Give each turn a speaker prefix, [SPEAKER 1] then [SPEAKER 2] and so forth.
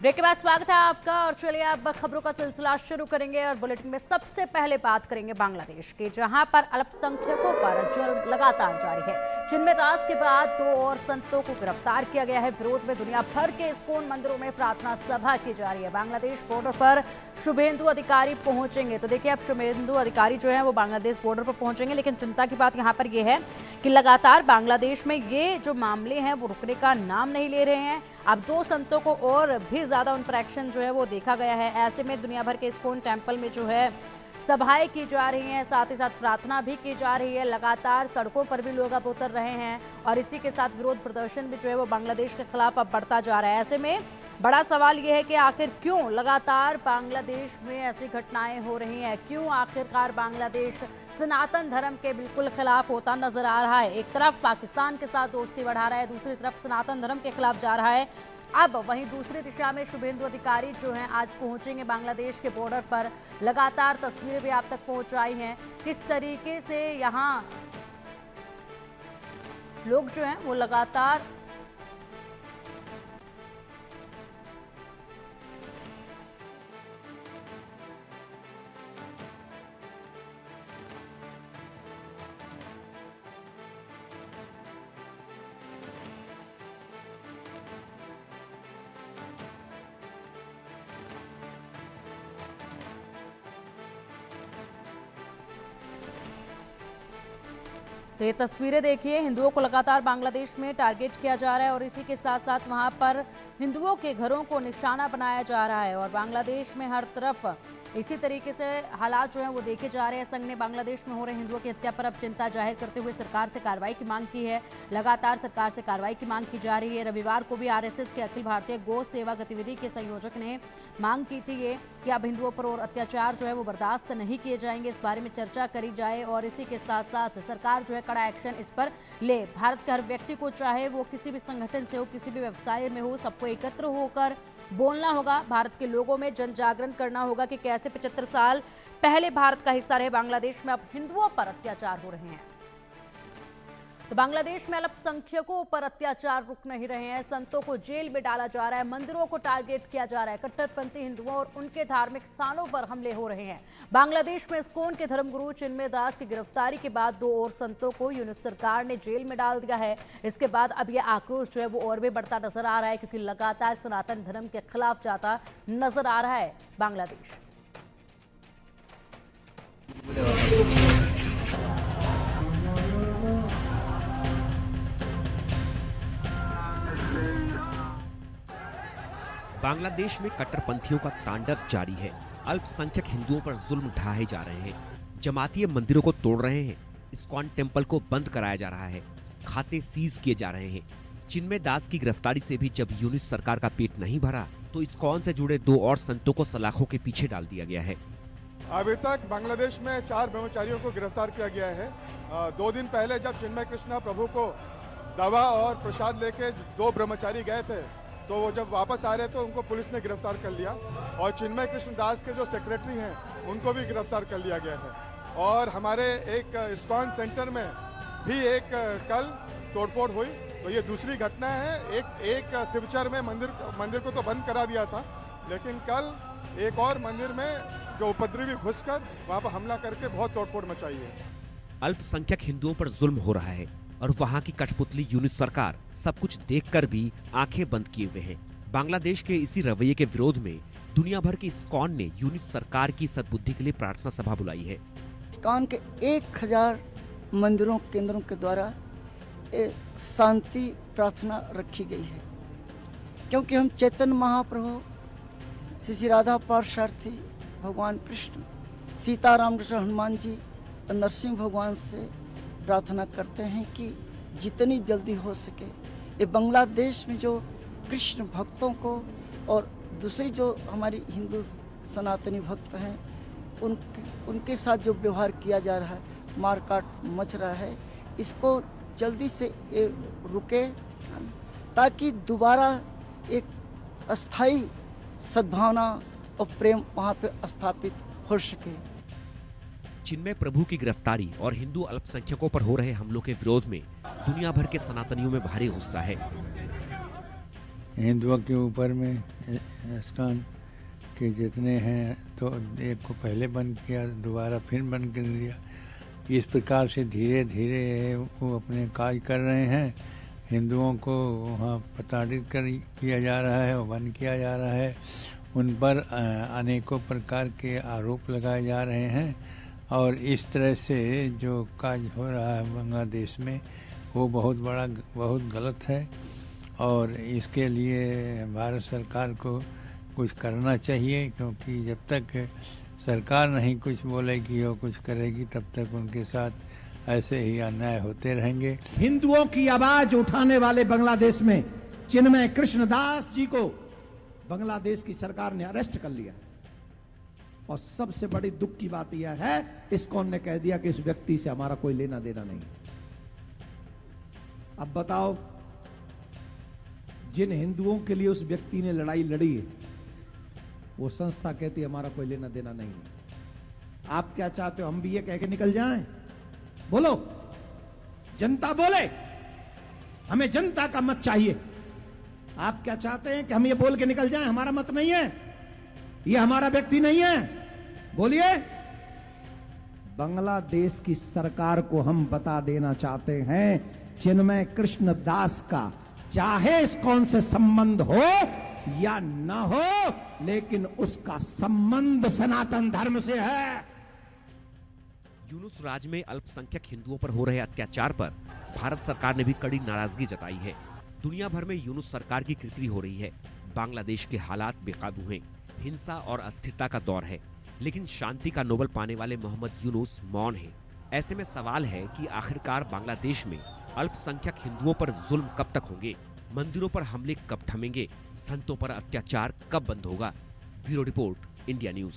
[SPEAKER 1] Break के बाद स्वागत है आपका और चलिए अब खबरों का सिलसिला शुरू करेंगे और बुलेटिन में सबसे पहले बात करेंगे बांग्लादेश की, जहां पर अल्पसंख्यकों पर जुल्म लगातार जारी है। चिन्मय दास के बाद 2 और संतों को गिरफ्तार किया गया है। विरोध में दुनिया भर के इस्कॉन मंदिरों में प्रार्थना सभा की जा रही है। बांग्लादेश बॉर्डर पर शुभेंदु अधिकारी पहुंचेंगे, तो देखिए अब शुभेंदु अधिकारी जो है वो बांग्लादेश बॉर्डर पर पहुंचेंगे, लेकिन चिंता की बात यहाँ पर यह है कि लगातार बांग्लादेश में ये जो मामले हैं वो रुकने का नाम नहीं ले रहे हैं। अब 2 संतों को और भी ज्यादा उन पर एक्शन जो है वो देखा गया है। ऐसे में दुनिया भर के इस्कॉन टेम्पल में जो है सभाएं की जा रही हैं, साथ ही साथ प्रार्थना भी की जा रही है। लगातार सड़कों पर भी लोग अब उतर रहे हैं और इसी के साथ विरोध प्रदर्शन भी जो है वो बांग्लादेश के खिलाफ अब बढ़ता जा रहा है। ऐसे में बड़ा सवाल यह है कि आखिर क्यों लगातार बांग्लादेश में ऐसी घटनाएं हो रही हैं, क्यों आखिरकार बांग्लादेश सनातन धर्म के बिल्कुल खिलाफ होता नजर आ रहा है। एक तरफ पाकिस्तान के साथ दोस्ती बढ़ा रहा है, दूसरी तरफ सनातन धर्म के खिलाफ जा रहा है। अब वहीं दूसरी दिशा में शुभेंदु अधिकारी जो हैं आज पहुंचेंगे बांग्लादेश के बॉर्डर पर। लगातार तस्वीरें भी आप तक पहुंचाई हैं किस तरीके से यहाँ लोग जो हैं वो लगातार तो ये तस्वीरें देखिए, हिंदुओं को लगातार बांग्लादेश में टारगेट किया जा रहा है और इसी के साथ साथ वहां पर हिंदुओं के घरों को निशाना बनाया जा रहा है और बांग्लादेश में हर तरफ इसी तरीके से हालात जो हैं वो देखे जा रहे हैं। संघ ने बांग्लादेश में हो रहे हिंदुओं की हत्या पर अब चिंता जाहिर करते हुए सरकार से कार्रवाई की मांग की है। लगातार सरकार से कार्रवाई की मांग की जा रही है। रविवार को भी आरएसएस के अखिल भारतीय गौ सेवा गतिविधि के संयोजक ने मांग की थी ये कि अब हिंदुओं पर और अत्याचार जो है वो बर्दाश्त नहीं किए जाएंगे। इस बारे में चर्चा करी जाए और इसी के साथ साथ सरकार जो है कड़ा एक्शन इस पर ले। भारत के हर व्यक्ति को, चाहे वो किसी भी संगठन से हो, किसी भी व्यवसाय में हो, सबको एकत्र होकर बोलना होगा। भारत के लोगों में जन जागरण करना होगा कि कैसे 75 साल पहले भारत का हिस्सा रहे बांग्लादेश में अब हिंदुओं पर अत्याचार हो रहे हैं। तो बांग्लादेश में अल्पसंख्यकों पर अत्याचार रुक नहीं रहे हैं। संतों को जेल में डाला जा रहा है, मंदिरों को टारगेट किया जा रहा है, कट्टरपंथी हिंदुओं और उनके धार्मिक स्थानों पर हमले हो रहे हैं। बांग्लादेश में इस्कॉन के धर्मगुरु चिन्मय दास की गिरफ्तारी के बाद 2 और संतों को यूनिस सरकार ने जेल में डाल दिया है। इसके बाद अब यह आक्रोश जो है वो और भी बढ़ता नजर आ रहा है, क्योंकि लगातार सनातन धर्म के खिलाफ जाता नजर आ रहा है बांग्लादेश।
[SPEAKER 2] बांग्लादेश में कट्टरपंथियों का तांडव जारी है। अल्पसंख्यक हिंदुओं पर जुल्म ढाए जा रहे हैं, जमातीय मंदिरों को तोड़ रहे हैं, इस्कॉन टेम्पल को बंद कराया जा रहा है, खाते सीज किए जा रहे हैं। चिन्मय दास की गिरफ्तारी से भी जब यूनिस सरकार का पेट नहीं भरा तो इस्कॉन से जुड़े 2 और संतों को सलाखों के पीछे डाल दिया गया है।
[SPEAKER 3] अभी तक बांग्लादेश में 4 ब्रह्मचारियों को गिरफ्तार किया गया है। 2 दिन पहले जब चिन्मय कृष्ण प्रभु को दवा और प्रसाद लेके 2 ब्रह्मचारी गए थे, तो वो जब वापस आ रहे तो उनको पुलिस ने गिरफ्तार कर लिया और चिन्मय कृष्ण दास के जो सेक्रेटरी हैं उनको भी गिरफ्तार कर लिया गया है। और हमारे एक इस्कॉन सेंटर में भी एक कल तोड़फोड़ हुई, तो ये दूसरी घटना है। एक शिवचर में मंदिर को तो बंद करा दिया था, लेकिन कल एक और मंदिर में जो उपद्रवी घुसकर वहाँ पर हमला करके बहुत तोड़फोड़ मचाई है।
[SPEAKER 2] अल्पसंख्यक हिंदुओं पर जुल्म हो रहा है और वहाँ की कठपुतली यूनिस सरकार सब कुछ देखकर भी आंखें बंद किए हुए है। बांग्लादेश के इसी रवैये के विरोध में दुनिया भर की इस्कॉन ने यूनिस सरकार की सद्बुद्धि के लिए प्रार्थना सभा बुलाई है।
[SPEAKER 4] इस्कॉन के 1000 मंदिरों केंद्रों के द्वारा शांति प्रार्थना रखी गई है, क्योंकि हम चैतन्य महाप्रभु, श्री राधा पार्षार्थी, भगवान कृष्ण, सीताराम कृष्ण, हनुमान जी और नरसिंह भगवान से प्रार्थना करते हैं कि जितनी जल्दी हो सके ये बांग्लादेश में जो कृष्ण भक्तों को और दूसरी जो हमारी हिंदू सनातनी भक्त हैं उनके साथ जो व्यवहार किया जा रहा है, मारकाट मच रहा है, इसको जल्दी से ये रुके, ताकि दोबारा एक अस्थाई सद्भावना और प्रेम वहाँ पे स्थापित हो सके।
[SPEAKER 2] चिन्मय प्रभु की गिरफ्तारी और हिंदू अल्पसंख्यकों पर हो रहे हमलों के विरोध में दुनिया भर के सनातनियों में भारी गुस्सा है।
[SPEAKER 5] हिंदुओं के ऊपर में इस्कॉन के जितने हैं, तो एक को पहले बंद किया, दोबारा फिर बंद कर दिया। इस प्रकार से धीरे धीरे वो अपने कार्य कर रहे हैं। हिंदुओं को वहाँ प्रताड़ित किया जा रहा है और बंद किया जा रहा है। उन पर अनेकों प्रकार के आरोप लगाए जा रहे हैं और इस तरह से जो कार्य हो रहा है बांग्लादेश में वो बहुत गलत है और इसके लिए भारत सरकार को कुछ करना चाहिए, क्योंकि जब तक सरकार नहीं कुछ बोलेगी और कुछ करेगी तब तक उनके साथ ऐसे ही अन्याय होते रहेंगे।
[SPEAKER 6] हिंदुओं की आवाज उठाने वाले बांग्लादेश में चिन्मय कृष्णदास जी को बांग्लादेश की सरकार ने अरेस्ट कर लिया और सबसे बड़ी दुख की बात यह है इस्कॉन ने कह दिया कि इस व्यक्ति से हमारा कोई लेना देना नहीं। अब बताओ, जिन हिंदुओं के लिए उस व्यक्ति ने लड़ाई लड़ी है वो संस्था कहती है हमारा कोई लेना देना नहीं। आप क्या चाहते हो, हम भी ये कह के निकल जाएं? बोलो, जनता बोले, हमें जनता का मत चाहिए। आप क्या चाहते हैं कि हम ये बोल के निकल जाएं हमारा मत नहीं है, ये हमारा व्यक्ति नहीं है? बोलिए। बांग्लादेश की सरकार को हम बता देना चाहते हैं चिन्मय कृष्ण दास का चाहे इस्कॉन से संबंध हो या ना हो, लेकिन उसका संबंध सनातन धर्म से है।
[SPEAKER 2] यूनुस राज में अल्पसंख्यक हिंदुओं पर हो रहे अत्याचार पर भारत सरकार ने भी कड़ी नाराजगी जताई है। दुनिया भर में यूनुस सरकार की किरकिरी हो रही है। बांग्लादेश के हालात बेकाबू हैं, हिंसा और अस्थिरता का दौर है, लेकिन शांति का नोबेल पाने वाले मोहम्मद यूनुस मौन हैं। ऐसे में सवाल है कि आखिरकार बांग्लादेश में अल्पसंख्यक हिंदुओं पर जुल्म कब तक होंगे, मंदिरों पर हमले कब थमेंगे, संतों पर अत्याचार कब बंद होगा। Bureau report, India news.